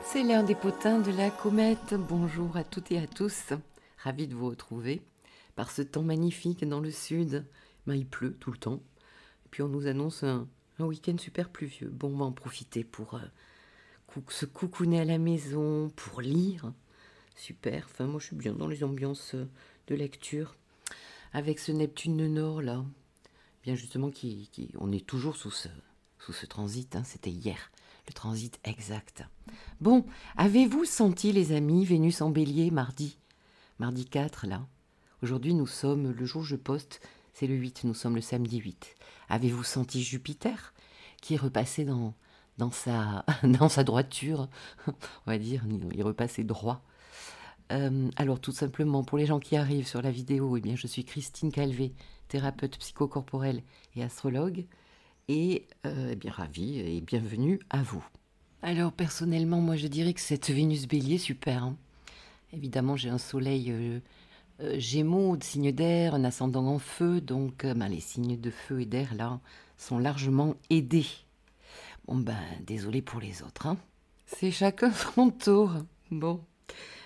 C'est l'heure des potins de la comète. Bonjour à toutes et à tous. Ravi de vous retrouver par ce temps magnifique dans le sud. Il pleut tout le temps. Et puis on nous annonce un week-end super pluvieux. Bon, on va en profiter pour se coucouner à la maison, pour lire. Super. Enfin, moi je suis bien dans les ambiances de lecture. Avec ce Neptune Nord là. Bien justement, on est toujours sous ce transit. C'était hier. Le transit exact. Bon, avez-vous senti, les amis, Vénus en bélier mardi 4, là. Aujourd'hui, nous sommes, le jour où je poste, c'est le 8, nous sommes le samedi 8. Avez-vous senti Jupiter, qui est repassé dans sa droiture, on va dire, il est repassé droit. Alors, tout simplement, pour les gens qui arrivent sur la vidéo, je suis Christine Calvé, thérapeute psychocorporelle et astrologue. Et ravie et bienvenue à vous. Alors personnellement, moi je dirais que cette Vénus bélier, super. Évidemment, j'ai un soleil gémeaux, de signe d'air, un ascendant en feu, donc les signes de feu et d'air là sont largement aidés. Bon désolé pour les autres. C'est chacun son tour. Bon.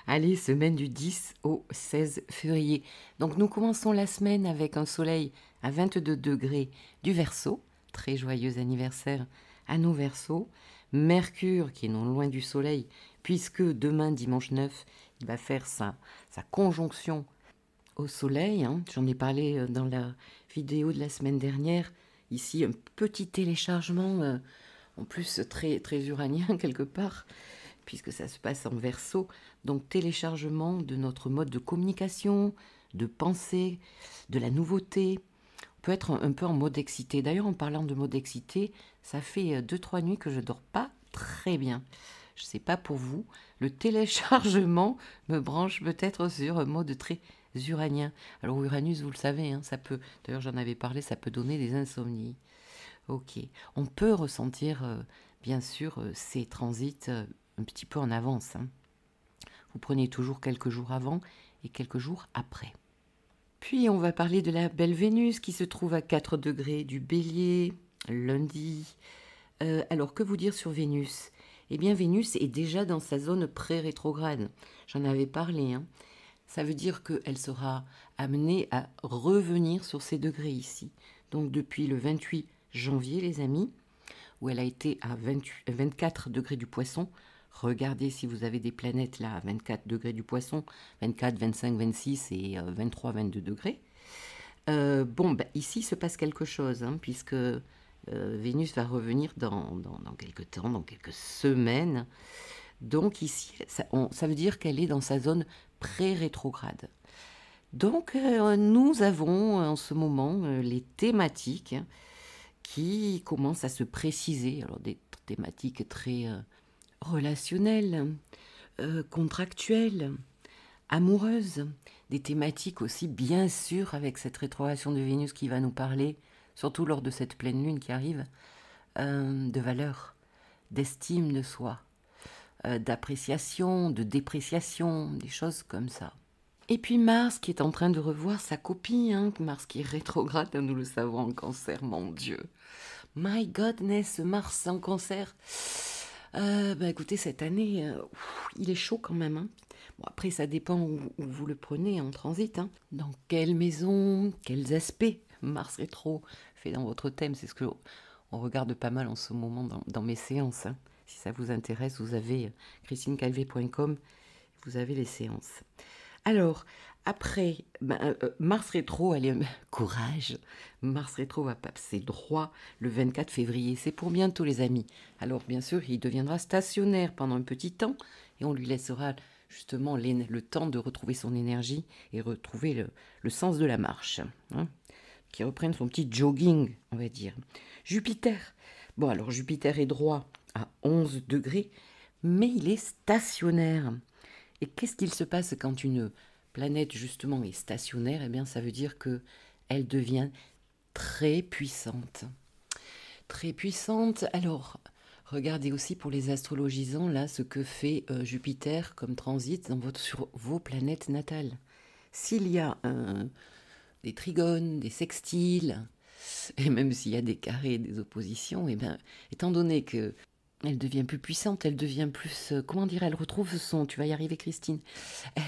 Allez, semaine du 10 au 16 février. Donc nous commençons la semaine avec un soleil à 22 degrés du Verseau. Très joyeux anniversaire à nos Verseaux. Mercure qui est non loin du soleil, puisque demain, dimanche 9, il va faire sa conjonction au soleil. J'en ai parlé dans la vidéo de la semaine dernière. Ici, un petit téléchargement, en plus très, très uranien quelque part, puisque ça se passe en Verseau. Donc téléchargement de notre mode de communication, de pensée, de la nouveauté. On peut être un peu en mode excité. D'ailleurs, en parlant de mode excité, ça fait 2-3 nuits que je dors pas très bien. Je ne sais pas pour vous, le téléchargement me branche peut-être sur un mode très uranien. Alors Uranus, vous le savez, ça peut, d'ailleurs j'en avais parlé, ça peut donner des insomnies. Ok, on peut ressentir bien sûr ces transits un petit peu en avance. Vous prenez toujours quelques jours avant et quelques jours après. Puis on va parler de la belle Vénus qui se trouve à 4 degrés du Bélier, lundi. Alors que vous dire sur Vénus? Eh bien Vénus est déjà dans sa zone pré-rétrograde. J'en avais parlé. Ça veut dire qu'elle sera amenée à revenir sur ces degrés ici. Donc depuis le 28 janvier, les amis, où elle a été à 24 degrés du Poisson. Regardez si vous avez des planètes là à 24 degrés du Poisson, 24, 25, 26 et 23, 22 degrés. Ici se passe quelque chose, puisque Vénus va revenir dans quelques temps, dans quelques semaines. Donc ici, ça veut dire qu'elle est dans sa zone pré-rétrograde. Donc nous avons en ce moment les thématiques qui commencent à se préciser. Alors des thématiques très relationnelles, contractuelles, amoureuses, des thématiques aussi bien sûr avec cette rétrogradation de Vénus qui va nous parler, surtout lors de cette pleine lune qui arrive, de valeur, d'estime de soi, d'appréciation, de dépréciation, des choses comme ça. Et puis Mars qui est en train de revoir sa copie, Mars qui est rétrograde, nous le savons en Cancer, mon Dieu. My godness, Mars en Cancer. Écoutez, cette année, il est chaud quand même. Bon, après, ça dépend où vous le prenez en transit. Dans quelle maison, quels aspects Mars rétro fait dans votre thème. C'est ce que on regarde pas mal en ce moment dans mes séances. Si ça vous intéresse, vous avez christinecalvé.com, vous avez les séances. Alors, après, Mars rétro, courage. Mars rétro va passer droit le 24 février. C'est pour bientôt, les amis. Alors, bien sûr, il deviendra stationnaire pendant un petit temps et on lui laissera justement le temps de retrouver son énergie et retrouver le sens de la marche. Qui reprenne son petit jogging, on va dire. Jupiter. Bon, alors, Jupiter est droit à 11 degrés, mais il est stationnaire. Et qu'est-ce qu'il se passe quand une planète justement est stationnaire? Eh bien, ça veut dire qu'elle devient très puissante. Très puissante. Alors, regardez aussi pour les astrologisants, là, ce que fait Jupiter comme transit sur vos planètes natales. S'il y a des trigones, des sextiles, et même s'il y a des carrés, des oppositions, eh bien, étant donné que Elle devient plus puissante, elle devient plus... comment dire, elle retrouve son... Tu vas y arriver, Christine.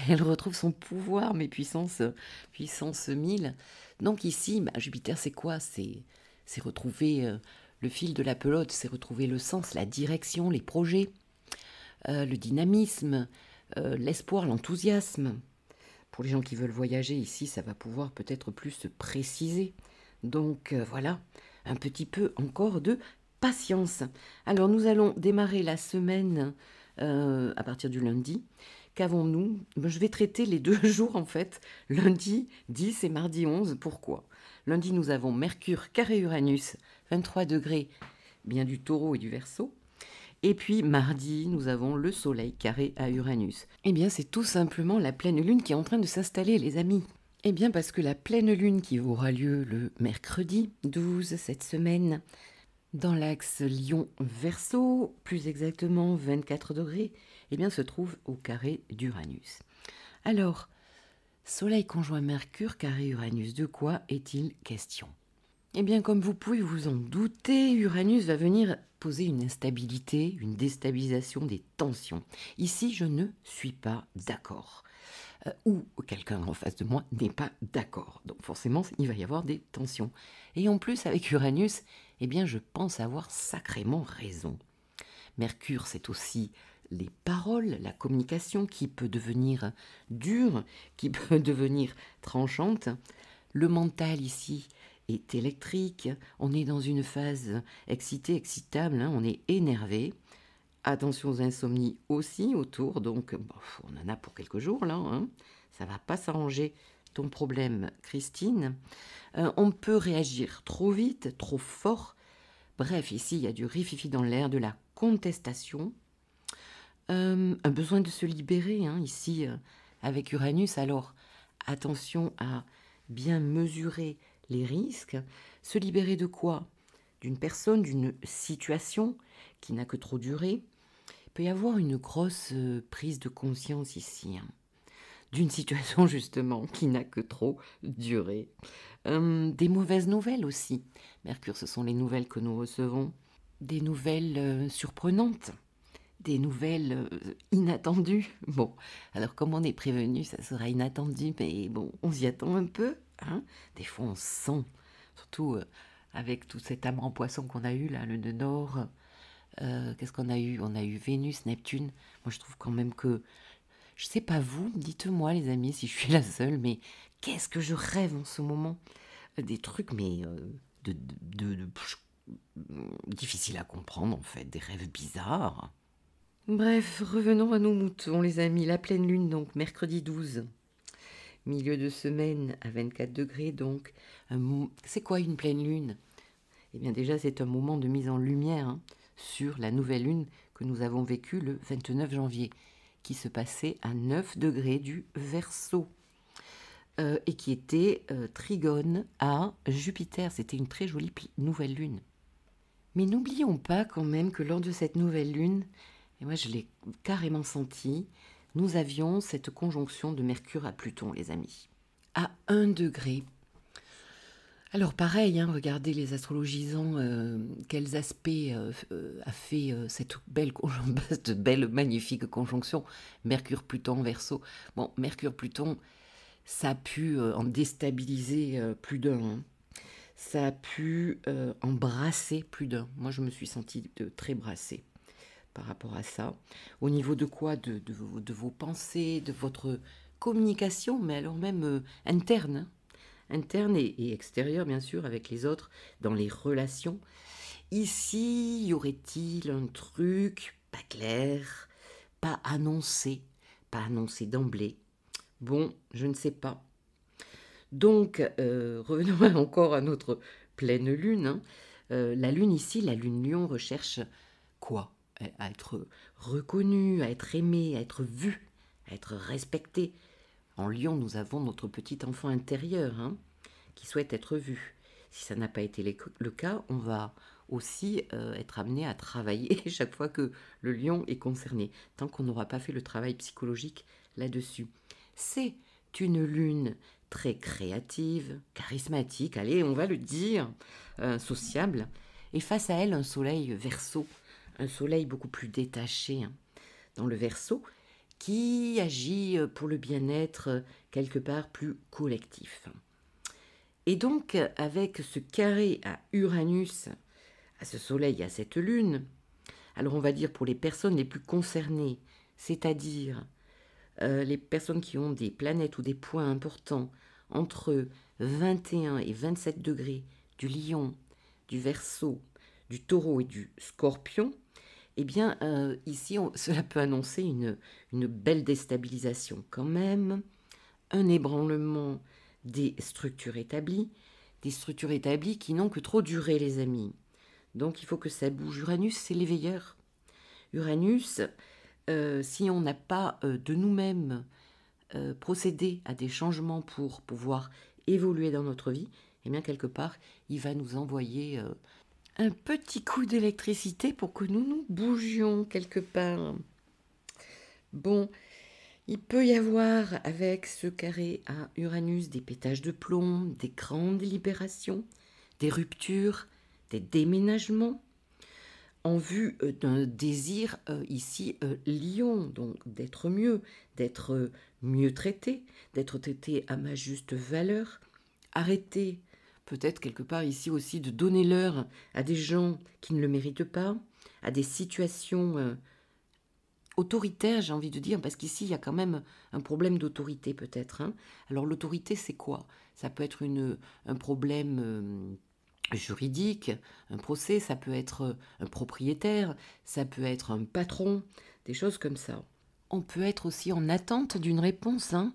Elle retrouve son pouvoir, mais puissance 1000. Donc ici, bah, Jupiter, c'est quoi? C'est retrouver le fil de la pelote, c'est retrouver le sens, la direction, les projets, le dynamisme, l'espoir, l'enthousiasme. Pour les gens qui veulent voyager ici, ça va pouvoir peut-être plus se préciser. Donc voilà, un petit peu encore de patience. Alors nous allons démarrer la semaine à partir du lundi. Qu'avons-nous? Je vais traiter les 2 jours en fait, lundi 10 et mardi 11. Pourquoi? Lundi nous avons Mercure carré Uranus, 23 degrés, bien du Taureau et du Verseau. Et puis mardi, nous avons le Soleil carré à Uranus. Eh bien, c'est tout simplement la pleine lune qui est en train de s'installer, les amis. Eh bien, parce que la pleine lune qui aura lieu le mercredi 12 cette semaine, dans l'axe Lion-Verseau, plus exactement 24 degrés, eh bien, se trouve au carré d'Uranus. Alors, Soleil conjoint Mercure carré Uranus, de quoi est-il question? Eh bien, comme vous pouvez vous en douter, Uranus va venir poser une instabilité, une déstabilisation des tensions. Ici, je ne suis pas d'accord. Ou quelqu'un en face de moi n'est pas d'accord. Donc forcément, il va y avoir des tensions. Et en plus, avec Uranus, eh bien, je pense avoir sacrément raison. Mercure, c'est aussi les paroles, la communication qui peut devenir dure, qui peut devenir tranchante. Le mental ici est électrique, on est dans une phase excitée, excitable, hein, on est énervé. Attention aux insomnies aussi autour, donc on en a pour quelques jours là, hein. Ça va pas s'arranger ton problème, Christine. On peut réagir trop vite, trop fort. Bref, ici il y a du rififi dans l'air, de la contestation, un besoin de se libérer, hein, ici avec Uranus. Alors attention à bien mesurer les risques. Se libérer de quoi? D'une personne, d'une situation qui n'a que trop duré. Il peut y avoir une grosse prise de conscience ici, hein, d'une situation justement qui n'a que trop duré. Des mauvaises nouvelles aussi. Mercure, ce sont les nouvelles que nous recevons. Des nouvelles surprenantes. Des nouvelles inattendues. Bon, alors comme on est prévenu, ça sera inattendu, mais bon, on s'y attend un peu, hein. Des fois, on sent, surtout avec tout cet âme en poisson qu'on a eu, là, le nœud nord. Qu'est-ce qu'on a eu? On a eu Vénus, Neptune. Moi, je trouve quand même que... Je sais pas vous, dites-moi les amis si je suis la seule, mais qu'est-ce que je rêve en ce moment? Des trucs, mais difficiles à comprendre en fait, des rêves bizarres. Bref, revenons à nos moutons les amis. La pleine lune donc, mercredi 12. Milieu de semaine à 24 degrés donc. C'est quoi une pleine lune? Eh bien déjà c'est un moment de mise en lumière, hein, sur la nouvelle lune que nous avons vécue le 29 janvier, qui se passait à 9 degrés du Verseau et qui était trigone à Jupiter. C'était une très jolie nouvelle lune. Mais n'oublions pas quand même que lors de cette nouvelle lune, et moi je l'ai carrément senti, nous avions cette conjonction de Mercure à Pluton, les amis, à 1 degré. Alors pareil, hein, regardez les astrologisants, quels aspects a fait cette belle, magnifique conjonction Mercure-Pluton Verseau. Bon, Mercure-Pluton, ça a pu en déstabiliser plus d'un, hein. Ça a pu embrasser plus d'un. Moi, je me suis sentie très brassée par rapport à ça. Au niveau de quoi? De vos pensées, de votre communication, mais alors même interne, hein. Interne et extérieure, bien sûr, avec les autres, dans les relations. Ici, y aurait-il un truc pas clair, pas annoncé d'emblée? Bon, je ne sais pas. Donc, revenons encore à notre pleine lune, hein. La lune ici, la lune lion, recherche quoi? À être reconnue, à être aimée, à être vue, à être respectée. En lion, nous avons notre petit enfant intérieur, hein, qui souhaite être vu. Si ça n'a pas été le cas, on va aussi être amené à travailler chaque fois que le lion est concerné, tant qu'on n'aura pas fait le travail psychologique là-dessus. C'est une lune très créative, charismatique, allez, on va le dire, sociable, et face à elle, un soleil Verseau, un soleil beaucoup plus détaché hein, dans le Verseau, qui agit pour le bien-être quelque part plus collectif. Et donc, avec ce carré à Uranus, à ce soleil, à cette lune, alors on va dire pour les personnes les plus concernées, c'est-à-dire les personnes qui ont des planètes ou des points importants entre 21 et 27 degrés du Lion, du Verseau, du Taureau et du Scorpion, eh bien, ici, cela peut annoncer une belle déstabilisation quand même, un ébranlement des structures établies qui n'ont que trop duré, les amis. Donc, il faut que ça bouge. Uranus, c'est l'éveilleur. Uranus, si on n'a pas de nous-mêmes procédé à des changements pour pouvoir évoluer dans notre vie, eh bien, quelque part, il va nous envoyer un petit coup d'électricité pour que nous bougions quelque part. Bon, il peut y avoir avec ce carré à Uranus des pétages de plomb, des grandes libérations, des ruptures, des déménagements, en vue d'un désir ici lion, donc d'être mieux traité, d'être traité à ma juste valeur, arrêter peut-être quelque part ici aussi de donner l'heure à des gens qui ne le méritent pas, à des situations autoritaires, j'ai envie de dire, parce qu'ici, il y a quand même un problème d'autorité peut-être. Hein. Alors l'autorité, c'est quoi? Ça peut être un problème juridique, un procès, ça peut être un propriétaire, ça peut être un patron, des choses comme ça. On peut être aussi en attente d'une réponse, hein,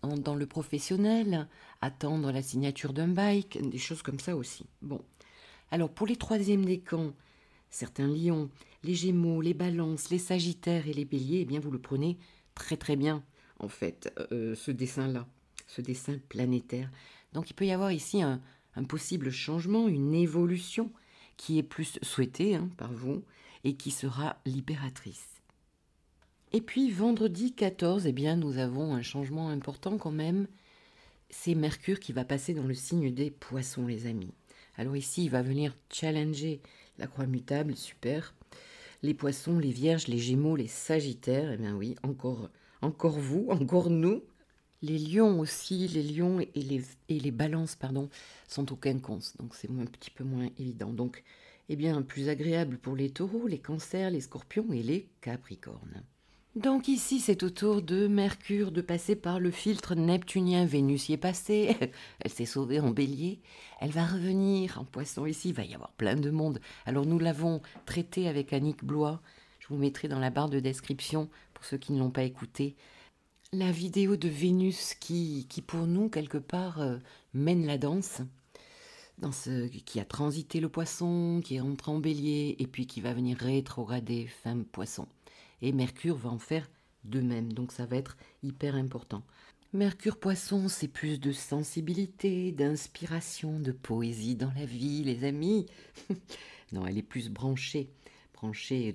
dans le professionnel, attendre la signature d'un bail, des choses comme ça aussi. Bon, alors pour les troisièmes décans, certains lions, les gémeaux, les balances, les sagittaires et les béliers, eh bien vous le prenez très très bien, en fait, ce dessin-là, ce dessin planétaire. Donc il peut y avoir ici un possible changement, une évolution qui est plus souhaitée hein, par vous et qui sera libératrice. Et puis vendredi 14, eh bien, nous avons un changement important quand même. C'est Mercure qui va passer dans le signe des Poissons, les amis. Alors ici, il va venir challenger la croix mutable, super. Les Poissons, les Vierges, les Gémeaux, les Sagittaires, eh bien oui, encore vous, encore nous. Les Lions aussi, les Lions et les Balances, pardon, sont au quinconce, donc c'est un petit peu moins évident. Donc, eh bien, plus agréable pour les Taureaux, les Cancers, les Scorpions et les Capricornes. Donc ici, c'est au tour de Mercure de passer par le filtre neptunien. Vénus y est passée, elle s'est sauvée en Bélier. Elle va revenir en Poisson ici, il va y avoir plein de monde. Alors nous l'avons traité avec Annick Blois. Je vous mettrai dans la barre de description, pour ceux qui ne l'ont pas écouté, la vidéo de Vénus qui pour nous, quelque part, mène la danse. Qui a transité le Poisson, qui est rentré en Bélier, et puis qui va venir rétrograder fin Poisson. Et Mercure va en faire de même, donc ça va être hyper important. Mercure Poisson, c'est plus de sensibilité, d'inspiration, de poésie dans la vie, les amis. Non, elle est plus branchée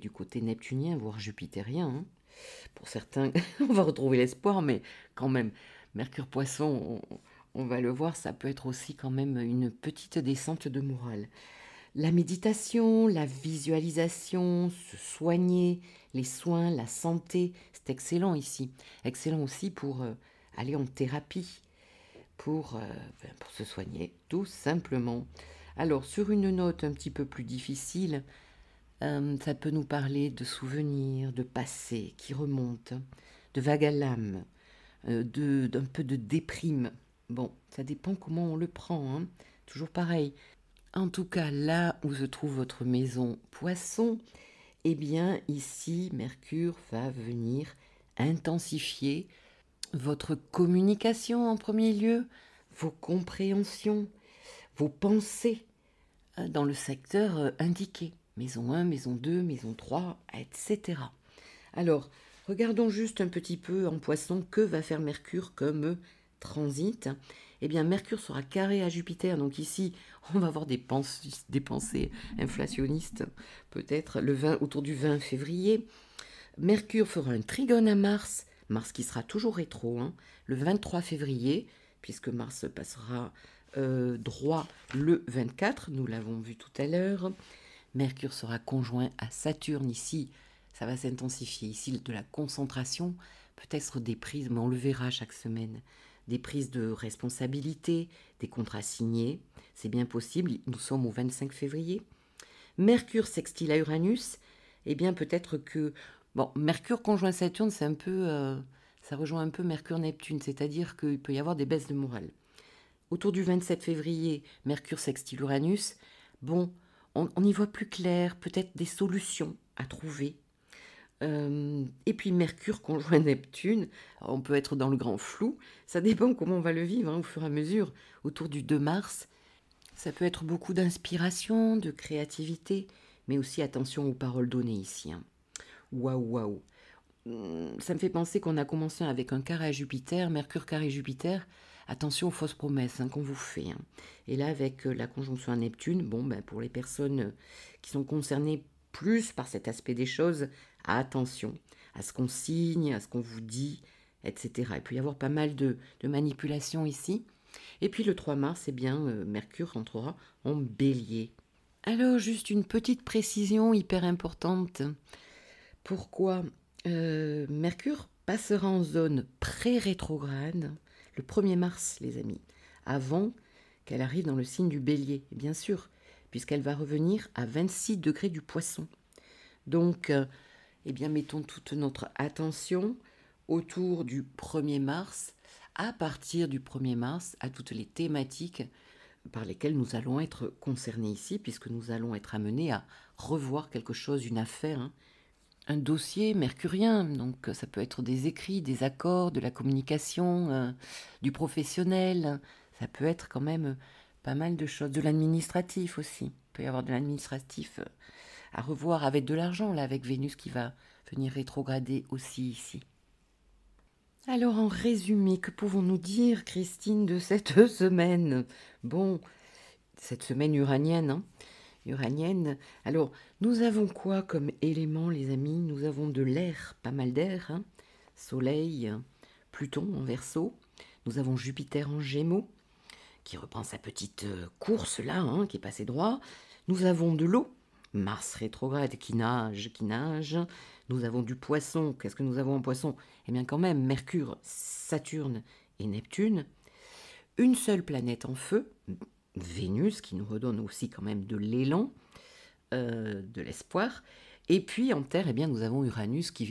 du côté neptunien, voire jupitérien. Hein. Pour certains, on va retrouver l'espoir, mais quand même, Mercure Poisson, on va le voir, ça peut être aussi quand même une petite descente de morale. La méditation, la visualisation, se soigner, les soins, la santé, c'est excellent ici. Excellent aussi pour aller en thérapie, pour se soigner, tout simplement. Alors, sur une note un petit peu plus difficile, ça peut nous parler de souvenirs, de passé qui remontent, de vagues à l'âme, d'un peu de déprime. Bon, ça dépend comment on le prend, hein. Toujours pareil. En tout cas, là où se trouve votre maison Poisson, eh bien ici, Mercure va venir intensifier votre communication en premier lieu, vos compréhensions, vos pensées dans le secteur indiqué. Maison 1, maison 2, maison 3, etc. Alors, regardons juste un petit peu en Poisson que va faire Mercure comme transit. Eh bien, Mercure sera carré à Jupiter, donc ici, on va avoir des pensées inflationnistes, peut-être autour du 20 février. Mercure fera un trigone à Mars, Mars qui sera toujours rétro, hein, le 23 février, puisque Mars passera droit le 24, nous l'avons vu tout à l'heure. Mercure sera conjoint à Saturne ici, ça va s'intensifier ici, de la concentration, peut-être des prises, mais on le verra chaque semaine, des prises de responsabilité, des contrats signés, c'est bien possible, nous sommes au 25 février. Mercure sextile à Uranus, eh bien peut-être que... Bon, Mercure conjoint Saturne, c'est un peu... ça rejoint un peu Mercure-Neptune, c'est-à-dire qu'il peut y avoir des baisses de morale. Autour du 27 février, Mercure sextile Uranus, bon, on y voit plus clair, peut-être des solutions à trouver. Et puis Mercure conjoint Neptune, on peut être dans le grand flou, ça dépend comment on va le vivre au fur et à mesure. Autour du 2 mars, ça peut être beaucoup d'inspiration, de créativité, mais aussi attention aux paroles données ici. Waouh, waouh. Ça me fait penser qu'on a commencé avec un carré à Jupiter, Mercure carré Jupiter. Attention aux fausses promesses qu'on vous fait. Et là, avec la conjonction à Neptune, bon, pour les personnes qui sont concernées plus par cet aspect des choses, attention à ce qu'on signe, à ce qu'on vous dit, etc. Il peut y avoir pas mal de manipulations ici. Et puis le 3 mars, Mercure rentrera en Bélier. Alors, juste une petite précision hyper importante. Pourquoi Mercure passera en zone pré-rétrograde le 1er mars, les amis, avant qu'elle arrive dans le signe du Bélier, et bien sûr, puisqu'elle va revenir à 26 degrés du Poisson. Donc, mettons toute notre attention autour du 1er mars, à partir du 1er mars, à toutes les thématiques par lesquelles nous allons être concernés ici, puisque nous allons être amenés à revoir quelque chose, une affaire, un dossier mercurien, donc ça peut être des écrits, des accords, de la communication, du professionnel, ça peut être quand même pas mal de choses, de l'administratif aussi, il peut y avoir de l'administratif à revoir avec de l'argent, là, avec Vénus qui va venir rétrograder aussi ici. Alors en résumé, que pouvons-nous dire, Christine, de cette semaine? Bon, cette semaine uranienne, uranienne. Alors, nous avons quoi comme élément, les amis? Nous avons de l'air, pas mal d'air, Soleil, Pluton en Verseau. Nous avons Jupiter en Gémeaux, qui reprend sa petite course là, qui est passé droit. Nous avons de l'eau, Mars rétrograde qui nage, qui nage. Nous avons du Poisson. Qu'est-ce que nous avons en Poisson? Eh bien quand même, Mercure, Saturne et Neptune. Une seule planète en feu, Vénus, qui nous redonne aussi quand même de l'élan, de l'espoir. Et puis en Terre, nous avons Uranus qui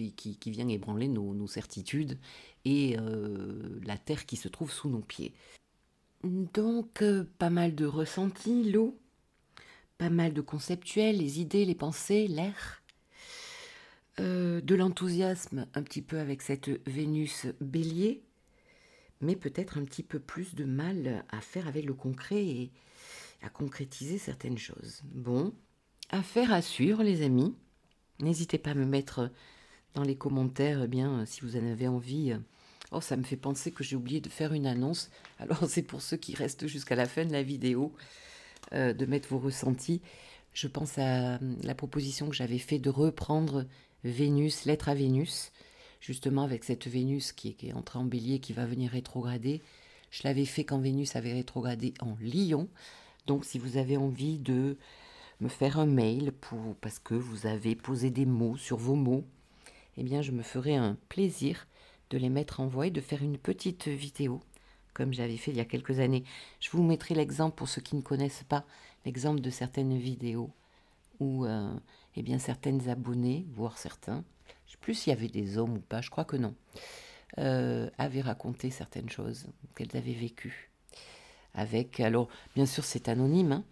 vient ébranler nos certitudes et la Terre qui se trouve sous nos pieds. Donc pas mal de ressentis, l'eau, pas mal de conceptuels, les idées, les pensées, l'air. De l'enthousiasme un petit peu avec cette Vénus Bélier, mais peut-être un petit peu plus de mal à faire avec le concret et à concrétiser certaines choses. Bon, affaire à suivre, les amis. N'hésitez pas à me mettre dans les commentaires, si vous en avez envie. Oh, ça me fait penser que j'ai oublié de faire une annonce. Alors, c'est pour ceux qui restent jusqu'à la fin de la vidéo, de mettre vos ressentis. Je pense à la proposition que j'avais faite de reprendre Vénus, lettre à Vénus, justement avec cette Vénus qui est entrée en Bélier, qui va venir rétrograder. Je l'avais fait quand Vénus avait rétrogradé en Lion. Donc, si vous avez envie de me faire un mail parce que vous avez posé des mots sur vos mots, je me ferai un plaisir de les mettre en voie et de faire une petite vidéo, comme j'avais fait il y a quelques années. Je vous mettrai l'exemple, pour ceux qui ne connaissent pas, l'exemple de certaines vidéos où certaines abonnées, voire certains, je ne sais plus s'il y avait des hommes ou pas, je crois que non, avaient raconté certaines choses qu'elles avaient vécues. Alors, bien sûr, c'est anonyme,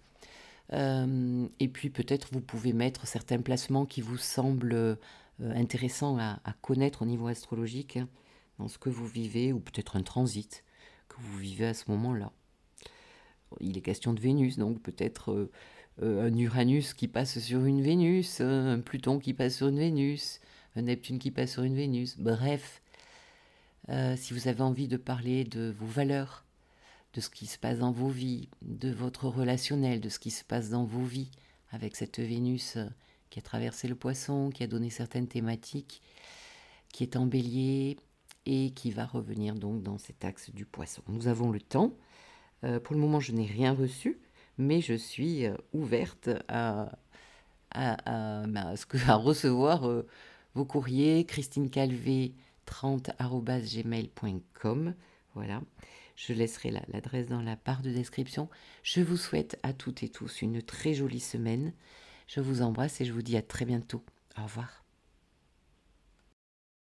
et puis peut-être vous pouvez mettre certains placements qui vous semblent intéressants à connaître au niveau astrologique, dans ce que vous vivez, ou peut-être un transit que vous vivez à ce moment-là. Il est question de Vénus, donc peut-être un Uranus qui passe sur une Vénus, un Pluton qui passe sur une Vénus, un Neptune qui passe sur une Vénus. Bref, si vous avez envie de parler de vos valeurs, de ce qui se passe dans vos vies, de votre relationnel, de ce qui se passe dans vos vies, avec cette Vénus qui a traversé le Poisson, qui a donné certaines thématiques, qui est en Bélier et qui va revenir donc dans cet axe du Poisson. Nous avons le temps. Pour le moment, je n'ai rien reçu, mais je suis ouverte à à recevoir vos courriers. christinecalvé30@gmail.com. Voilà. Je laisserai l'adresse dans la barre de description. Je vous souhaite à toutes et tous une très jolie semaine. Je vous embrasse et je vous dis à très bientôt. Au revoir.